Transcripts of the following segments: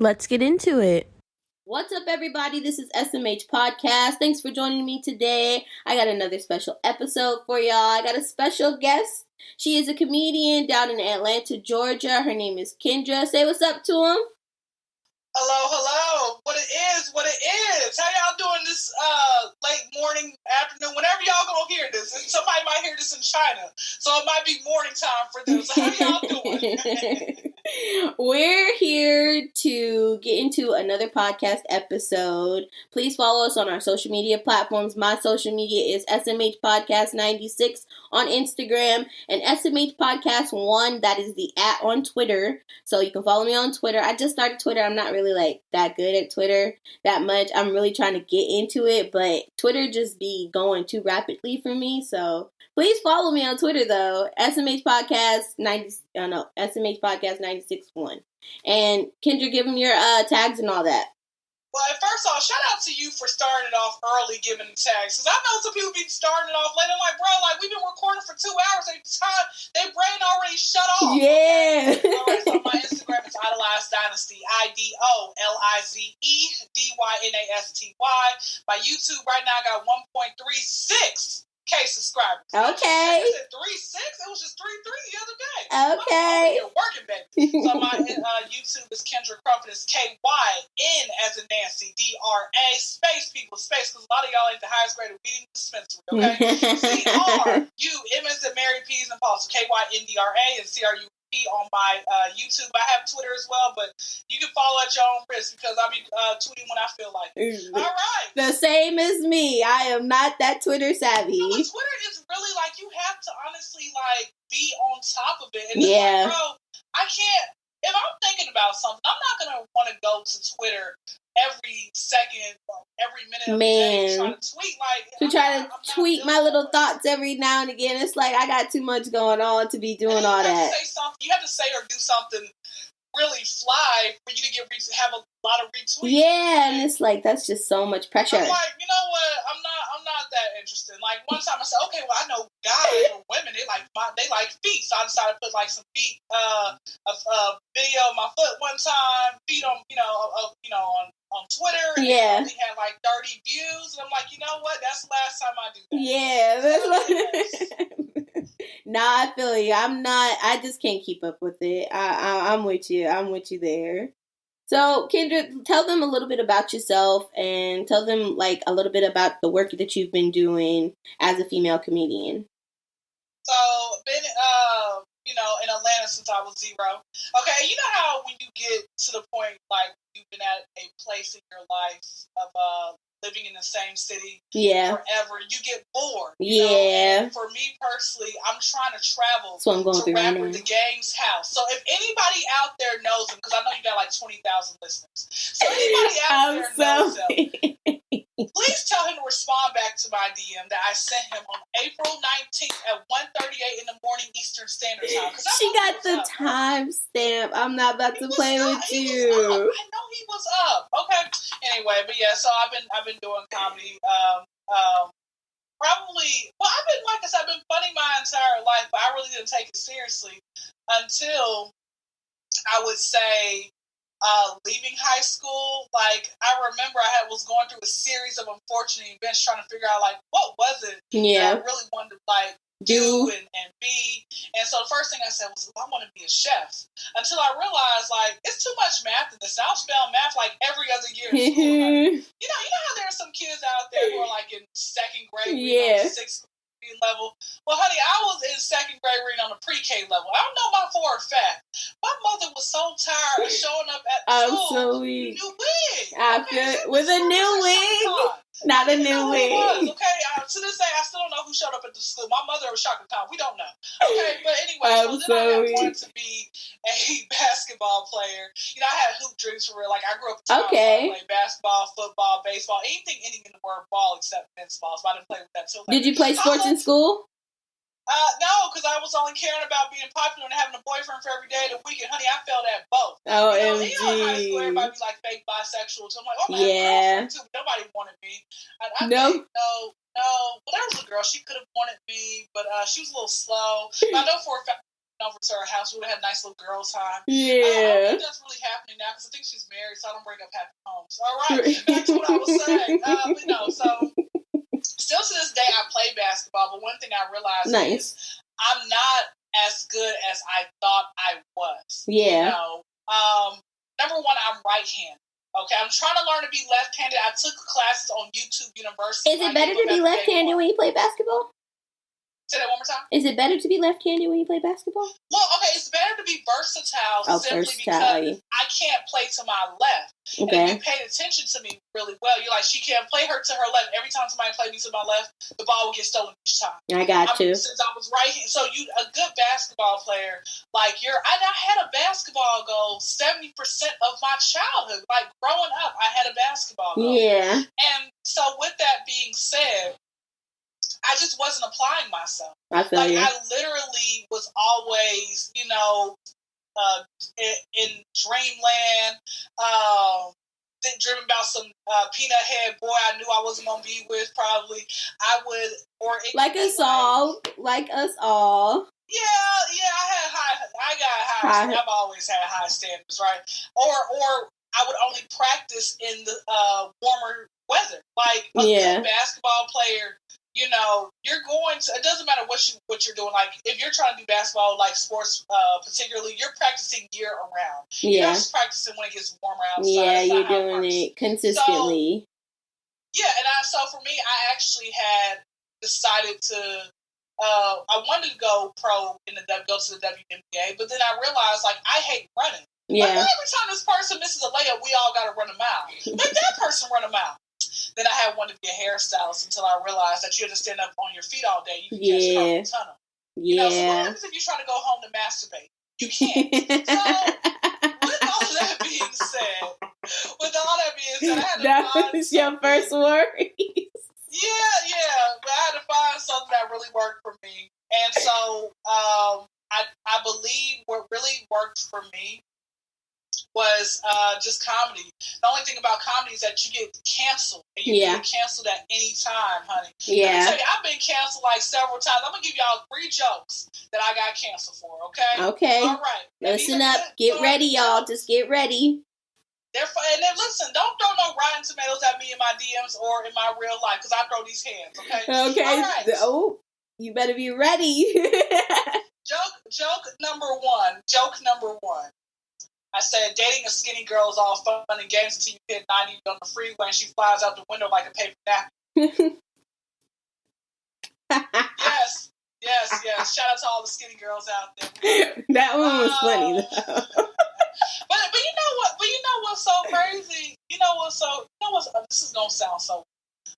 Let's get into it. What's up, everybody? This is SMH Podcast. Thanks for joining me today. I got another special episode for y'all. I got a special guest. She is a comedian down in Atlanta, Georgia. Her name is Kyndra. Say what's up to him. Hello. What it is. How y'all doing this late morning, afternoon, whenever y'all gonna hear this? And somebody might hear this in China, so it might be morning time for them. So how y'all doing? We're here to get into another podcast episode. Please follow us on our social media platforms. My social media is SMH Podcast 96 on Instagram and SMH Podcast 1. That is the @ on Twitter. So you can follow me on Twitter. I just started Twitter. I'm not really that good at Twitter that much. I'm really trying to get into it, but Twitter just be going too rapidly for me. So please follow me on Twitter though. SMH Podcast 96.1. And Kyndra, give them your tags and all that. Well, first off, shout out to you for starting it off early, giving the tags. Because I know some people be starting it off late. I'm like, bro, we've been recording for 2 hours. Their brain already shut off. Yeah. Okay? All right, so my Instagram is Idolized Dynasty, IDOLIZEDYNASTY. My YouTube right now got 1.36K subscribers. Okay. I said 3.6? It was just 3.3 the other day. Okay. You're working, baby. So my YouTube is Kyndra Crump. It's KYN as in Nancy, DRA, space, because a lot of y'all ain't the highest grade of weeding dispensary, okay? CRU, M as in Mary, P's and Paul. So KYNDRA and CRU on my YouTube. I have Twitter as well, but you can follow at your own risk because I'll be tweeting when I feel like it. All right. The same as me. I am not that Twitter savvy. No, Twitter is really you have to honestly be on top of it. And it's bro, I can't, if I'm thinking about something, I'm not going to want to go to Twitter every second, every minute of the day trying to tweet. Tweet my little thoughts every now and again. It's I got too much going on to be doing all that. You have to say or do something really fly for you to have a lot of retweets. Yeah, and it's that's just so much pressure. I'm like, you know what? I'm not that interested. One time I said, okay, well I know guys or women they like feet, so I decided to put some feet a video of my foot one time, feet on on Twitter, and it only had 30 views, and I'm like, you know what? That's the last time I do that. Yeah, that's Nah, I feel you. I just can't keep up with it. I'm with you. I'm with you there. So, Kyndra, tell them a little bit about yourself and tell them a little bit about the work that you've been doing as a female comedian. So, been in Atlanta since I was 0. Okay, you know how when you get to the point you've been at a place in your life of living in the same city forever, you get bored. You know? And for me personally, I'm trying to travel to Rapper the Game's house. So if anybody out there knows him, because I know you got 20,000 listeners. So anybody out there knows him, please tell him to respond back to my DM that I sent him on April 19th at 1:38 in the morning Eastern Standard Time. She got the timestamp. I'm not about to play with you. I know he was up. Okay. Anyway, but so I've been doing comedy. I've been funny my entire life, but I really didn't take it seriously until I would say leaving high school. I remember I was going through a series of unfortunate events trying to figure out what was it that I really wanted to do and be. And so the first thing I said was, I want to be a chef. Until I realized it's too much math in this. I'll spell math every other year in school. You know how there are some kids out there who are in second grade, sixth grade level. Well, honey, I was in second grade reading on the pre-K level. I don't know about for a fact. My mother was so tired of showing up at the school with a new wig. With a new wig. Not a new wig. Okay, to this day, I still don't know who showed up at the school. My mother was Shaka Khan. We don't know. Okay, but anyway, then I wanted to be a basketball player. I had hoop dreams for real. I grew up in town. I played basketball, football, baseball, anything ending in the word ball except men's ball. So I didn't play with that too. Did you play sports in school? No, because I was only caring about being popular and having a boyfriend for every day of the week. And honey, I failed at both. OMG. In high school, everybody be fake bisexual. So I'm I'm a girlfriend too. But nobody wanted me. No. Well, there was a girl. She could have wanted me, but she was a little slow. But I know for a fact over to her house. We would have had a nice little girl time. Yeah. I don't think that's really happening now because I think she's married, so I don't bring up happy homes. All right, back to what I was saying. So still to this day, I play basketball, but one thing I realized is I'm not as good as I thought I was. Yeah. Number one, I'm right-handed. Okay, I'm trying to learn to be left-handed. I took classes on YouTube University. Is it better to be left-handed when you play basketball? Say that one more time. Is it better to be left-handed when you play basketball? Well, okay, it's better to be versatile simply because I can't play to my left. Okay. And if you paid attention to me really well, you're like, she can't play her to her left. Every time somebody played me to my left, the ball would get stolen each time. I got you. Since I was right-handed. So a good basketball player, like I had a basketball goal 70% of my childhood. Like growing up, I had a basketball goal. Yeah. And so with that being said, I just wasn't applying myself. I feel you. I literally was always, in dreamland, dreaming about some peanut head boy I knew I wasn't gonna be with. Probably I would, or like us all. Yeah. I got high. I've always had high standards, right? Or I would only practice in the warmer weather. Like a good basketball player. You're going to, it doesn't matter what you're doing. Like, if you're trying to do basketball, like sports particularly, you're practicing year around. Yeah. You're not just practicing when it gets warmer outside. Yeah, you're doing it consistently. So for me, I actually had decided to, I wanted to go pro go to the WNBA, but then I realized, like, I hate running. Yeah. Like, every time this person misses a layup, we all got to run a mile. Let that person run a mile. Then I had wanted to be a hairstylist until I realized that you have to stand up on your feet all day. You can catch carpal tunnel. So what happens if you're trying to go home to masturbate? You can't. So with all that being said, I had to that was your first worry. Yeah. But I had to find something that really worked for me. And so I believe what really worked for me was just comedy. The only thing about comedy is that you get canceled. And you get canceled at any time, honey. Yeah. Let me tell you, I've been canceled like several times. I'm going to give y'all 3 jokes that I got canceled for, okay? Okay. All right. Listen up. Get ready, y'all. Just get ready. And then listen, don't throw no Rotten Tomatoes at me in my DMs or in my real life, because I throw these hands, okay? Okay. All right. Oh, you better be ready. Joke number one. I said, dating a skinny girl is all fun and games until you hit 90 on the freeway and she flies out the window like a paper napkin. Yes. Shout out to all the skinny girls out there. That one was funny, though. But you know what's so crazy? This is going to sound so...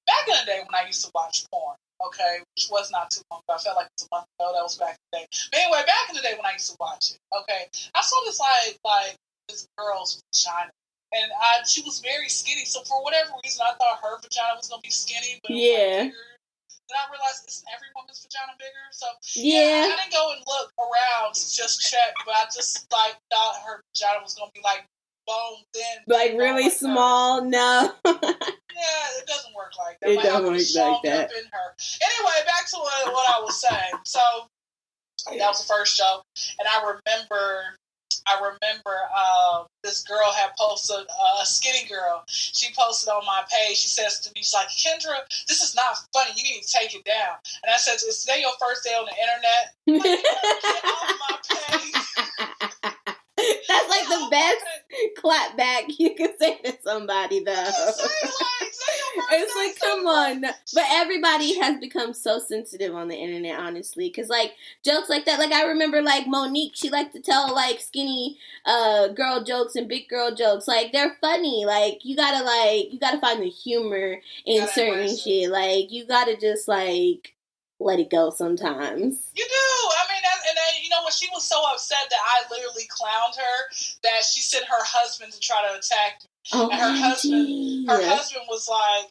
Back in the day when I used to watch porn, okay, which was not too long ago. I felt like it was a month ago. That was back in the day. But anyway, back in the day when I used to watch it, okay, I saw this like this girl's vagina, and she was very skinny. So for whatever reason, I thought her vagina was gonna be skinny, but it was like bigger. Then I realized isn't every woman's vagina bigger? So I didn't go and look around to just check, but I just thought her vagina was gonna be like bone thin, like really small. No. Yeah, it doesn't work like that. It doesn't work like that. In her. Anyway, back to what I was saying. So that was the first joke, and I remember this girl had posted, a skinny girl. She posted on my page. She says to me, she's like, Kyndra, this is not funny. You need to take it down. And I said, is today your first day on the internet? Like, get off my page. That's like the best clap back you can say to somebody, though. It's like, come on. But everybody has become so sensitive on the internet, honestly. Because, like, jokes like that. Like, I remember, like, Monique, she liked to tell, like, skinny girl jokes and big girl jokes. Like, they're funny. Like, you gotta find the humor in certain shit. Like, you gotta just, like, let it go sometimes. You do. I mean, and you know what? She was so upset that I literally clowned her that she sent her husband to try to attack me. Oh, and her husband was like,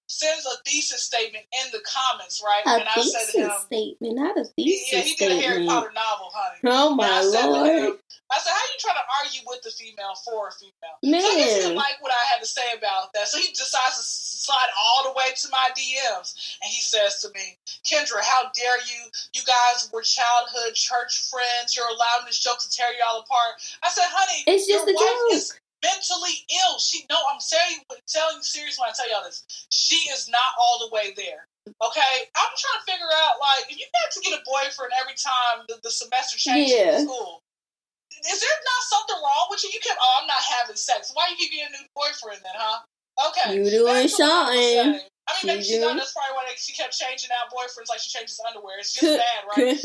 sends a thesis statement in the comments, right? I said to him, statement, not a thesis statement. He did a Harry Potter novel, honey. Oh my Lord. I said, how you trying to argue with the female for a female? Man. So he didn't like what I had to say about that. So he decides to slide all the way to my DMs. And he says to me, Kyndra, how dare you? You guys were childhood church friends. You're allowing this joke to tear y'all apart. I said, honey, it's just your a wife joke. is mentally ill. I'm telling you serious when I tell y'all this. She is not all the way there. Okay? I'm trying to figure out, like, if you had to get a boyfriend every time the semester changes in school, is there not something wrong with you? You kept, I'm not having sex. Why you keep getting a new boyfriend then, huh? Okay. You doing something. I mean, maybe she's not. That's probably why she kept changing out boyfriends like she changes underwear. It's just bad, right?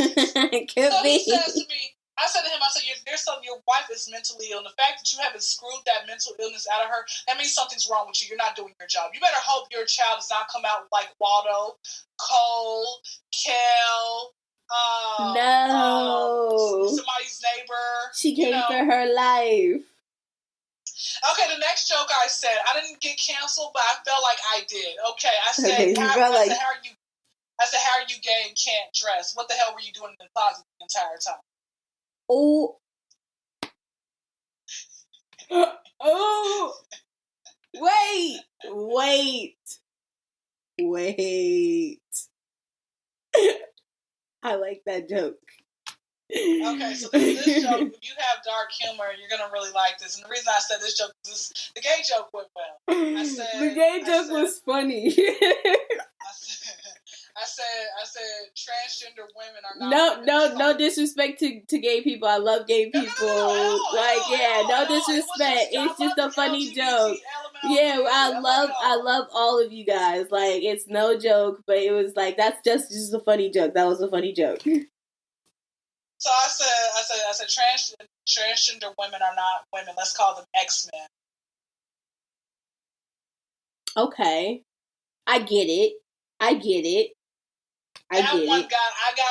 Could so be. He says to me, I said to him, there's something, your wife is mentally ill. And the fact that you haven't screwed that mental illness out of her, that means something's wrong with you. You're not doing your job. You better hope your child does not come out like Waldo, Cole, Kel, somebody's neighbor. She came for her life. Okay, the next joke I said, I didn't get canceled, but I felt like I did. Okay, I said, how are you gay and can't dress? What the hell were you doing in the closet the entire time? Oh. Oh. Wait. I like that joke. Okay, so this joke, if you have dark humor, you're going to really like this. And the reason I said this joke is the gay joke went well. The gay joke was funny. I said transgender women are not no disrespect to gay people. I love gay people. No disrespect. It's just a funny joke. Yeah, I love all of you guys. Like, it's no joke, but it was like, that's just a funny joke. That was a funny joke. So I said transgender women are not women. Let's call them X-Men. Okay. I get it. I got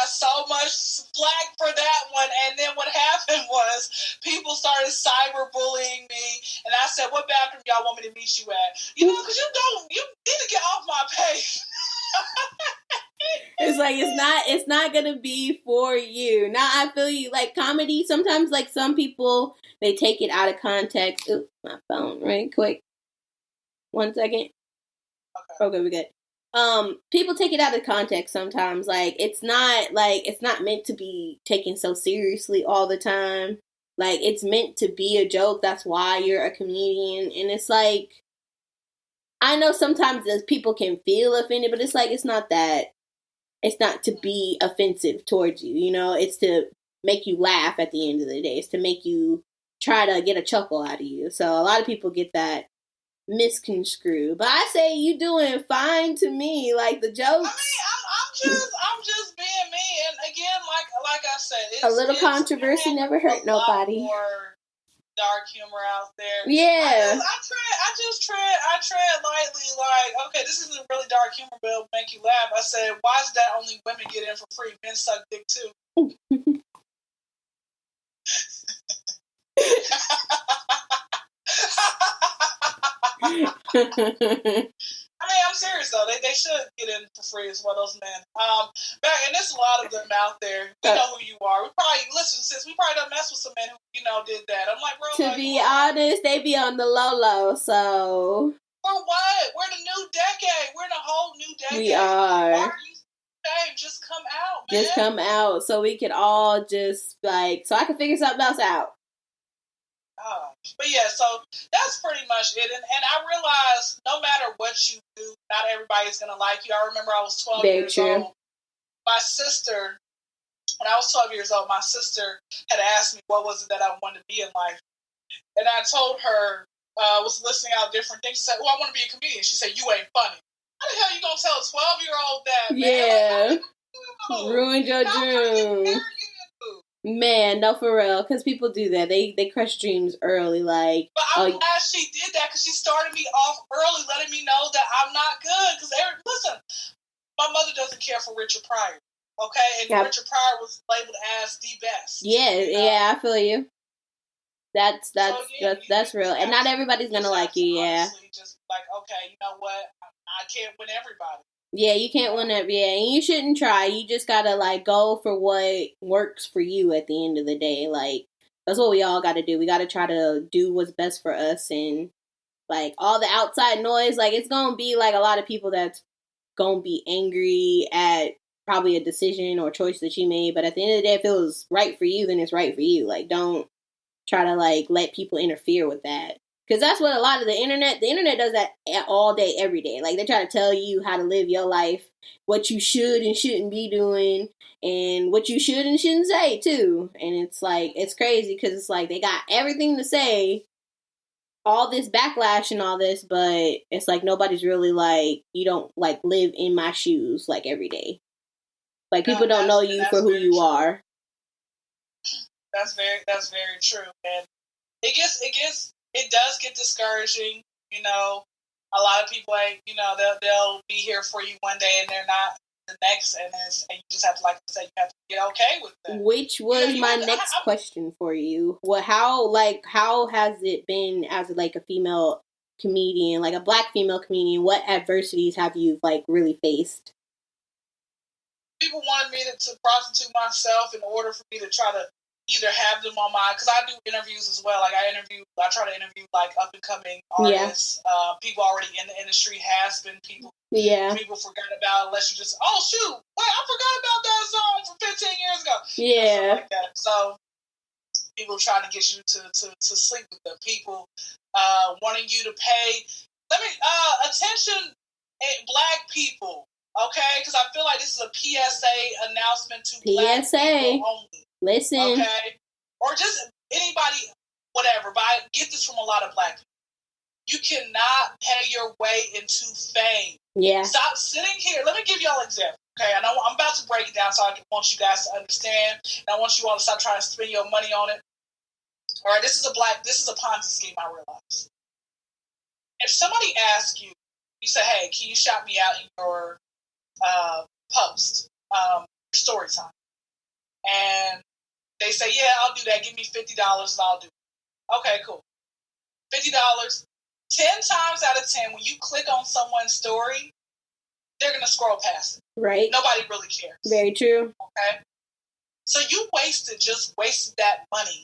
so much flack for that one, and then what happened was people started cyberbullying me, and I said, "What bathroom y'all want me to meet you at?" Because you need to get off my page. It's like, it's not gonna be for you. Now I feel you. Like, comedy, sometimes, like, some people, they take it out of context. Ooh, my phone, right quick. 1 second. Okay, we're good. People take it out of context sometimes. Like, it's not meant to be taken so seriously all the time. Like, it's meant to be a joke. That's why you're a comedian. And it's like, I know sometimes people can feel offended, but it's like, it's not to be offensive towards you, you know? It's to make you laugh at the end of the day. It's to make you try to get a chuckle out of you. So a lot of people get that misconstrued. But I say you doing fine to me. Like, the jokes. I mean, I'm just being me. And again, like I said, a little controversy never hurt nobody. More dark humor out there. Yeah. I tread lightly, like, okay, this isn't really dark humor, but it'll make you laugh. I said, why is that only women get in for free? Men suck dick too. I mean, I'm serious though. They should get in for free as well, those men. And there's a lot of them out there. We know who you are. We probably don't mess with some men who, did that. I'm like, bro. To be honest, they be on the low, so. For what? We're in a new decade. We're in a whole new decade. We are. Why are you saying just come out, man? Just come out so we could all just, like, so I can figure something else out. But yeah, so that's pretty much it. And I realized no matter what you do, not everybody's going to like you. I remember I was 12 years old. My sister, when I was 12 years old, my sister had asked me what was it that I wanted to be in life. And I told her, was listing out different things. She said, I want to be a comedian. She said, you ain't funny. How the hell you going to tell a 12-year-old that, man? Yeah. Ruined your dream. Man, no, for real, because people do that. They crush dreams early, like. But I'm glad she did that, because she started me off early, letting me know that I'm not good. Because listen, my mother doesn't care for Richard Pryor, okay? And Richard Pryor was labeled as the best. Yeah, I feel you. That's real, and not everybody's gonna like you. Yeah. Honestly, just like, okay, you know what? I can't win everybody. Yeah, you can't win it. Yeah, and you shouldn't try. You just gotta, like, go for what works for you at the end of the day. Like, that's what we all gotta do. We gotta try to do what's best for us and Like, all the outside noise, like, it's gonna be, like, a lot of people that's gonna be angry at probably a decision or choice that you made. But at the end of the day, if it was right for you, then it's right for you. Like, don't try to, like, let people interfere with that. Because that's what a lot of the internet does that all day, every day. Like, they try to tell you how to live your life, what you should and shouldn't be doing, and what you should and shouldn't say, too. And it's, like, it's crazy because it's, like, they got everything to say, all this backlash and all this, but it's, like, nobody's really, like, you don't, like, live in my shoes, like, every day. Like, people don't know you for who you are. That's very true. And it does get discouraging, you know. A lot of people ain't, you know, they'll be here for you one day and they're not the next, and you just have to, like I said, you have to get okay with that. Which was my next question for you. Well, how has it been as, like, a female comedian, like a Black female comedian? What adversities have you, like, really faced? People wanted me to prostitute myself in order for me to try to either have them on my, because I do interviews as well. Like, I try to interview, like, up and coming artists, people already in the industry, has been people. Yeah. People forgot about, unless you just, oh shoot, wait, I forgot about that song from 15 years ago. Yeah. Like that. So people trying to get you to sleep with them. People wanting you to pay. Attention, Black people. Okay, because I feel like this is a PSA announcement to Black people only. Listen. Okay, or just anybody, whatever. But I get this from a lot of Black people. You cannot pay your way into fame. Yeah. Stop sitting here. Let me give y'all an example. Okay, I know I'm about to break it down, so I want you guys to understand, and I want you all to stop trying to spend your money on it. All right, this is a Ponzi scheme. I realize. If somebody asks you, you say, "Hey, can you shout me out in your post, your story time?" And they say, "Yeah, I'll do that. Give me $50, and I'll do it." Okay, cool. $50. 10 times out of 10, when you click on someone's story, they're going to scroll past it. Right. Nobody really cares. Very true. Okay? So you wasted that money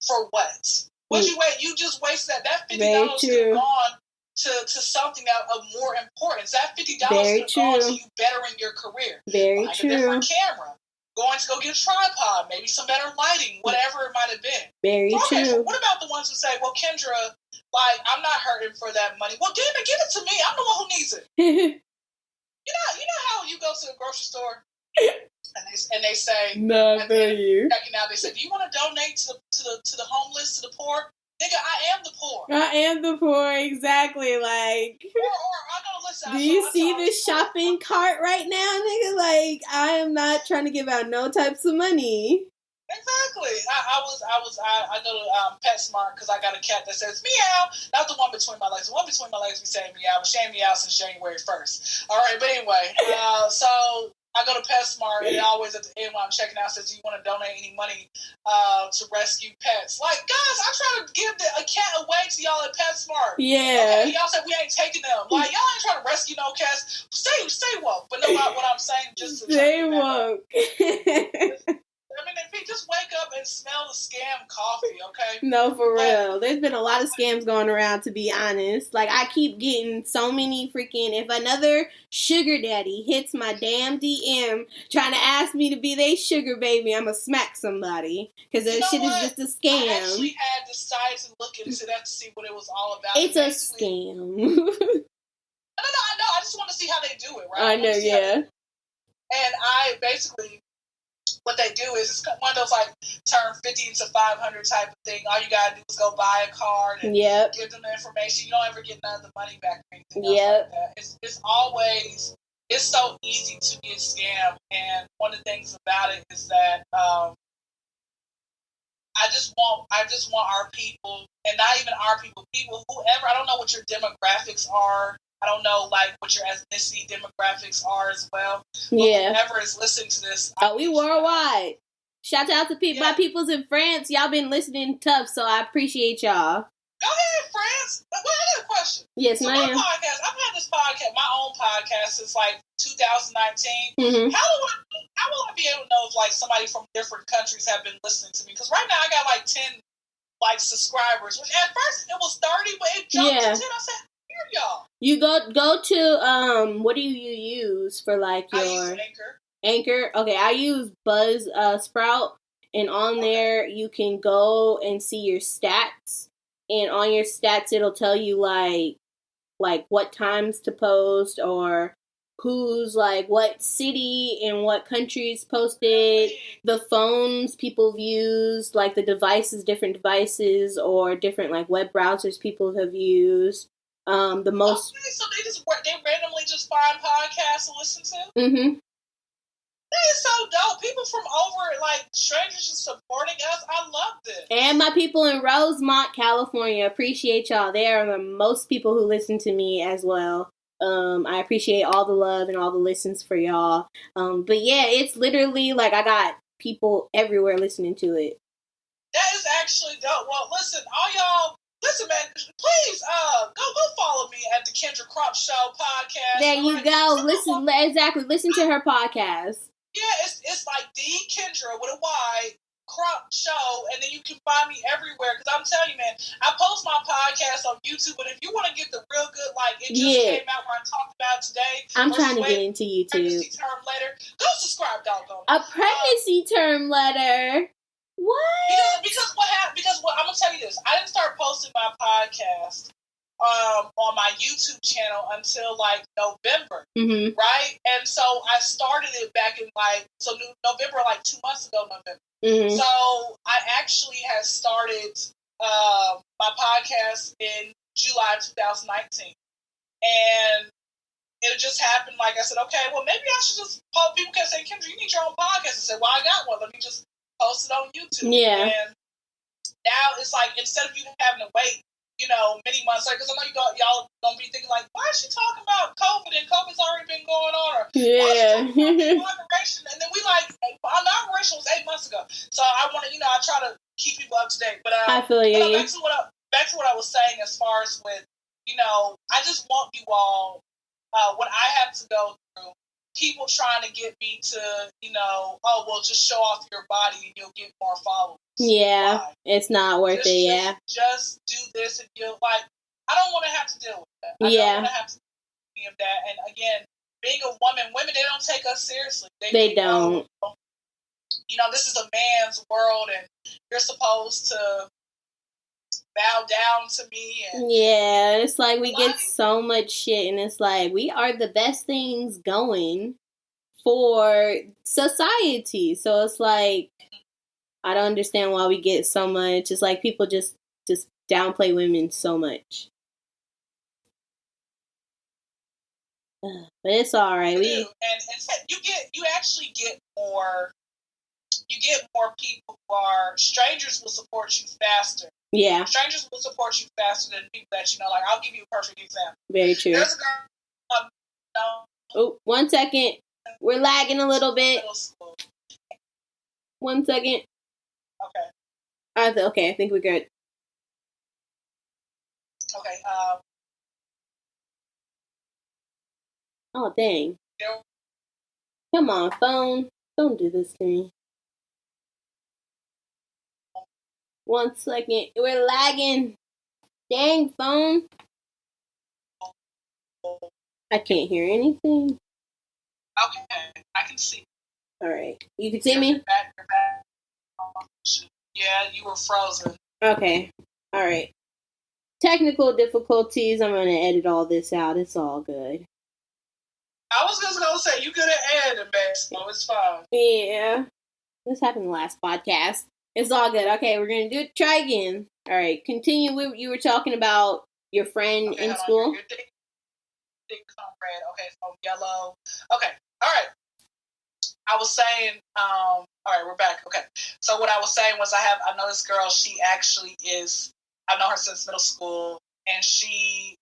for what? What'd you wait? You just wasted that. That $50 could have gone to something of more importance. That $50 could have gone to you bettering your career. Very Buying true. a different camera. Going to go get a tripod. Maybe some better lighting. Whatever it might have been. Very true. So what about the ones who say, well, Kyndra, like, I'm not hurting for that money. Well, give it to me. I'm the one who needs it. You know how you go to the grocery store and they say, no, for you. Checking out, they say, do you want to donate to the homeless, to the poor? Nigga, I am the poor. I am the poor, exactly. Like, listen. Do you see this shopping cart right now, nigga? Like, I am not trying to give out no types of money. Exactly. I go to PetSmart because I got a cat that says meow. Not the one between my legs. The one between my legs be saying meow, but she ain't meow since January 1st. All right, but anyway, so I go to PetSmart and always at the end when I'm checking out says, do you want to donate any money to rescue pets? Like, guys, I try to give a cat away to y'all at PetSmart. Yeah. Okay, y'all said we ain't taking them. Like, y'all ain't trying to rescue no cats. Stay woke. But no, what I'm saying, just to stay woke. I mean, if he just wake up and smell the scam coffee, okay? No, for real. There's been a lot of scams going around, to be honest. Like, I keep getting so many freaking, if another sugar daddy hits my damn DM trying to ask me to be their sugar baby, I'm going to smack somebody. Because that shit is just a scam. I actually had decided to look into that to see what it was all about. It's a scam. I know. I just want to see how they do it, right? I know, yeah. And I basically... what they do is it's one of those like turn 50 into 500 type of thing. All you gotta do is go buy a card and give them the information. You don't ever get none of the money back or anything else like that. It's so easy to be a scam. And one of the things about it is that I just want our people, and not even our people, whoever, I don't know what your demographics are. I don't know, like, what your ethnicity demographics are as well. But whoever is listening to this... we worldwide. Shout out to my peoples in France. Y'all been listening tough, so I appreciate y'all. Go ahead, France. Wait, I got a question. Yes, ma'am. I've had this podcast, my own podcast, since, like, 2019. Mm-hmm. How will I be able to know if, like, somebody from different countries have been listening to me? Because right now I got, like, 10 like subscribers. Which at first it was 30, but it jumped to 10. I said, here y'all. You go to what do you use for like your? I use Anchor. Anchor. Okay, I use Buzz Sprout, and on there you can go and see your stats, and on your stats it'll tell you like what times to post or who's like what city and what countries posted, the phones people have used, like the devices, different devices or different like web browsers people have used. The most. Okay, so they randomly just find podcasts to listen to. Mm-hmm. That is so dope. People from over, like, strangers just supporting us. I love this. And my people in Rosemont, California, appreciate y'all. They are the most people who listen to me as well. I appreciate all the love and all the listens for y'all. But yeah, it's literally like I got people everywhere listening to it. That is actually dope. Well, listen, all y'all, listen, man, please, go follow me at the Kyndra Crump Show podcast. There you go. Listen, exactly. Listen to her podcast. Yeah, it's like the Kyndra with a Y Crump Show, and then you can find me everywhere. Because I'm telling you, man, I post my podcast on YouTube, but if you want to get the real good, like it just came out where I talked about today. I'm trying to get into YouTube. Pregnancy term letter. Go subscribe, doggone. A pregnancy term letter. What? Because what happened? Because I'm gonna tell you this. I didn't start posting my podcast on my YouTube channel until like November, right? And so I started it back in November, like 2 months ago, November. Mm-hmm. So I actually had started my podcast in July 2019, and it just happened. Like I said, okay, well maybe I should just post. People kept saying, Kyndra, you need your own podcast. I said, well, I got one. Let me just post it on YouTube. Yeah. And now it's like instead of you having to wait, many months, because I know y'all gonna be thinking like, why is she talking about COVID and COVID's already been going on? Or yeah. inauguration, and then we like inauguration was 8 months ago. So I want to, I try to keep people up to date. But I feel you. Back to what I was saying as far as with, I just want you all what I have to go through. People trying to get me to, just show off your body and you'll get more followers. Yeah, it's not worth it, yeah. Just do this and you'll, like, I don't want to have to deal with that. I don't want to have to deal with any of that. And again, being a women, they don't take us seriously. They don't. This is a man's world and you're supposed to bow down to me. And yeah, it's like we get so much shit and it's like we are the best things going for society. So it's like I don't understand why we get so much. It's like people just downplay women so much. But it's all right. And you actually get more. You get more people who are strangers will support you faster. Yeah, strangers will support you faster than people that you know. Like I'll give you a perfect example. Very true. There's a girl. Oh, 1 second. We're lagging a little bit. 1 second. Okay. Okay, I think we're good. Okay. Oh, dang. Come on, phone. Don't do this to me. 1 second. We're lagging. Dang, phone. I can't hear anything. Okay, I can see. All right. You can see me? You're back. Yeah, you were frozen. Okay. All right. Technical difficulties. I'm going to edit all this out. It's all good. I was just going to say, you good at editing, man, so it's fine. Yeah. This happened the last podcast. It's all good. Okay, we're going to do it. Try again. All right. Continue. You were talking about your friend in school. Your thing on red. Okay, so yellow. Okay. All right. I was saying, all right, we're back. Okay. So what I was saying was I know this girl, she actually is, I've known her since middle school, and she,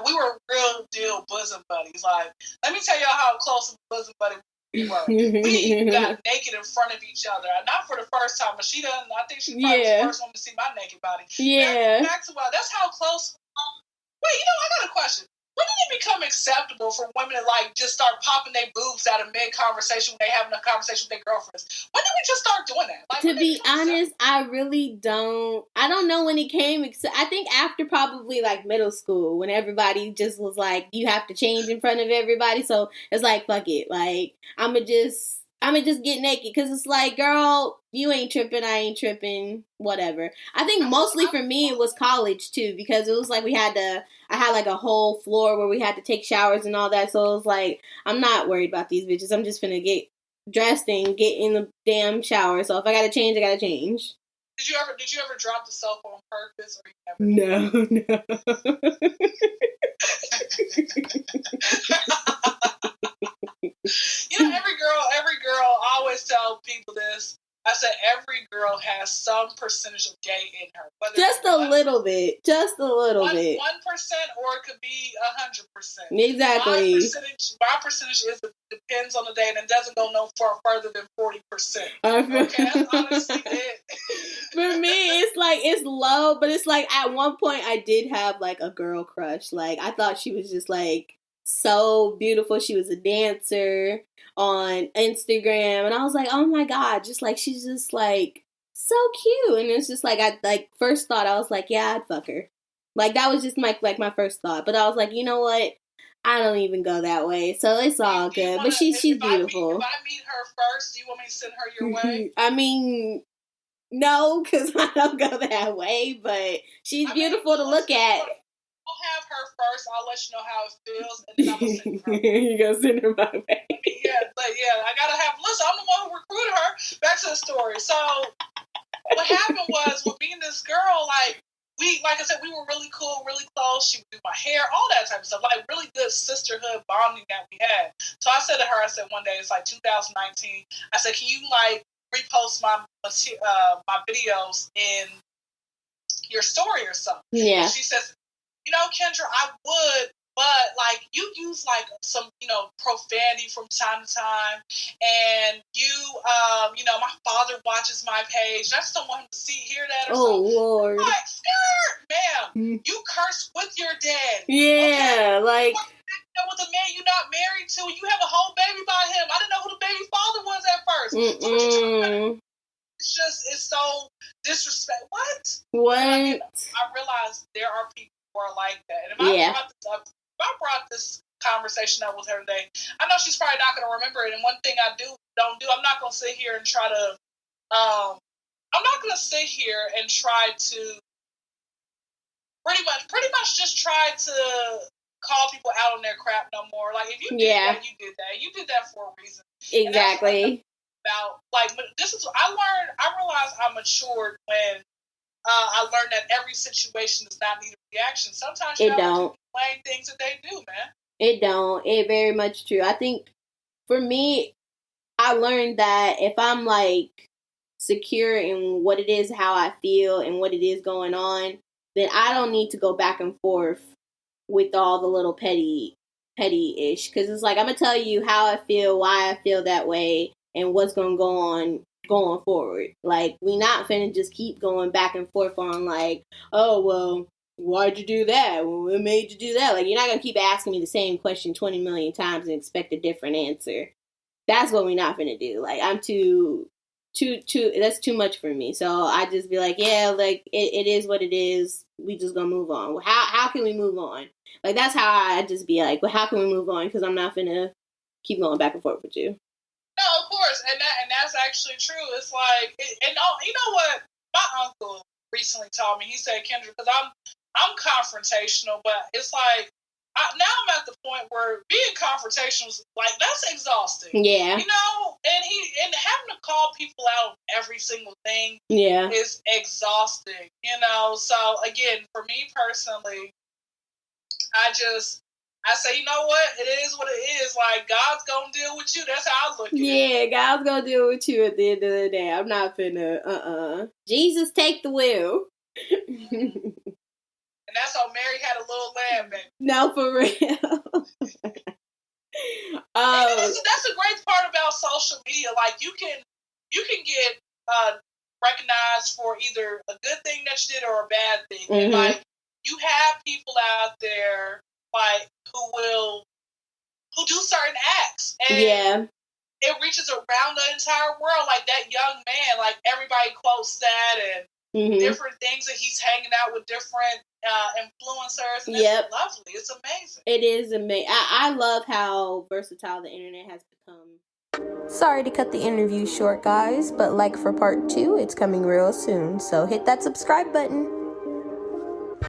we were real deal bosom buddies. Like, let me tell y'all how close of a bosom buddy we were. We got naked in front of each other. Not for the first time, but I think she probably was the first one to see my naked body. Yeah. Back to that's how close. Wait, I got a question. When did it become acceptable for women to like just start popping their boobs out of mid conversation when they having a conversation with their girlfriends? When did we just start doing that? Like, to be honest, I really don't. I don't know when it came. I think after probably like middle school, when everybody just was like, you have to change in front of everybody. So it's like, fuck it. Like, I'ma just get naked because it's like, girl, you ain't tripping, I ain't tripping, whatever. I think mostly for me it was college too, because it was like I had like a whole floor where we had to take showers and all that. So it was like, I'm not worried about these bitches. I'm just finna get dressed and get in the damn shower. So if I gotta change, I gotta change. Did you ever drop the soap on purpose, or you never? No. You know, every girl. I always tell people this. I said every girl has some percentage of gay in her. Just a little bit. 1%, or it could be 100%. Exactly. My percentage depends on the day, and it doesn't go no further than 40%. Okay, that's honestly it. For me, it's low, but it's like at one point I did have like a girl crush. Like, I thought she was just like so beautiful. She was a dancer on Instagram, and I was like, oh my god, just like she's just like so cute. And it's just like, I like first thought I was like, yeah, I'd fuck her. Like, that was just my first thought. But I was like, you know what, I don't even go that way, so it's all good. But she's beautiful. If I meet her first, do you want me to send her your way? I mean, no, because I don't go that way, but she's beautiful to look at. I'll have her first. I'll let you know how it feels, and then I'm gonna send her. You're gonna send her my way. I gotta have. Listen, I'm the one who recruited her. Back to the story. So what happened was, with me and this girl, like I said, we were really cool, really close. She would do my hair, all that type of stuff. Like, really good sisterhood bonding that we had. So I said to her, one day, it's like 2019. I said, can you like repost my videos in your story or something? Yeah. And she says, you know, Kyndra, I would, but like you use like some, profanity from time to time, and my father watches my page. I just don't want him to hear that or something. Lord. I'm like, skirt, ma'am, you curse with your dad. Yeah, okay? like. With a man you're not married to, you have a whole baby by him. I didn't know who the baby father was at first. So what you talking about? It's so disrespectful. What? I realize there are people who are like that. And if I brought this conversation up with her today, I know she's probably not going to remember it. And one thing I don't do, I'm not going to sit here and try to, pretty much just try to call people out on their crap no more. Like, if you did that, you did that. You did that for a reason. Exactly. About like, this is I realized I matured when I learned that every situation does not need a reaction. Sometimes you don't explain things that they do, man. It don't. It very much true. I think for me, I learned that if I'm like secure in what it is, how I feel, and what it is going on, then I don't need to go back and forth with all the little petty-ish. Because it's like, I'm going to tell you how I feel, why I feel that way, and what's going to go on going forward. Like, we not finna just keep going back and forth on like, oh, well, why'd you do that? Well, what made you do that? Like, you're not going to keep asking me the same question 20 million times and expect a different answer. That's what we not finna do. Like, I'm too, that's too much for me. So I just be like, yeah, like, it is what it is. We just gonna move on. How can we move on? Like, that's how I just be like, well, how can we move on? Because I'm not finna keep going back and forth with you. No, of course, and that's actually true. It's like, you know what? My uncle recently told me. He said, Kyndra, because I'm confrontational, but it's like now I'm at the point where being confrontational is like, that's exhausting. Yeah, and having to call people out on every single thing is exhausting. So again, for me personally, I say, you know what? It is what it is. Like, God's going to deal with you. That's how I look at it. Yeah, God's going to deal with you at the end of the day. I'm not finna, Jesus, take the wheel. And that's how Mary had a little lamb, baby. No, for real. And that's a great part about social media. Like, you can get recognized for either a good thing that you did or a bad thing. Mm-hmm. And, like, you have people out there like who do certain acts, and it reaches around the entire world. Like that young man, like everybody quotes that, and different things that he's hanging out with different influencers, and it's lovely. It's amazing. It is amazing. I love how versatile the internet has become. Sorry to cut the interview short, guys, but like for part 2, it's coming real soon, so hit that subscribe button.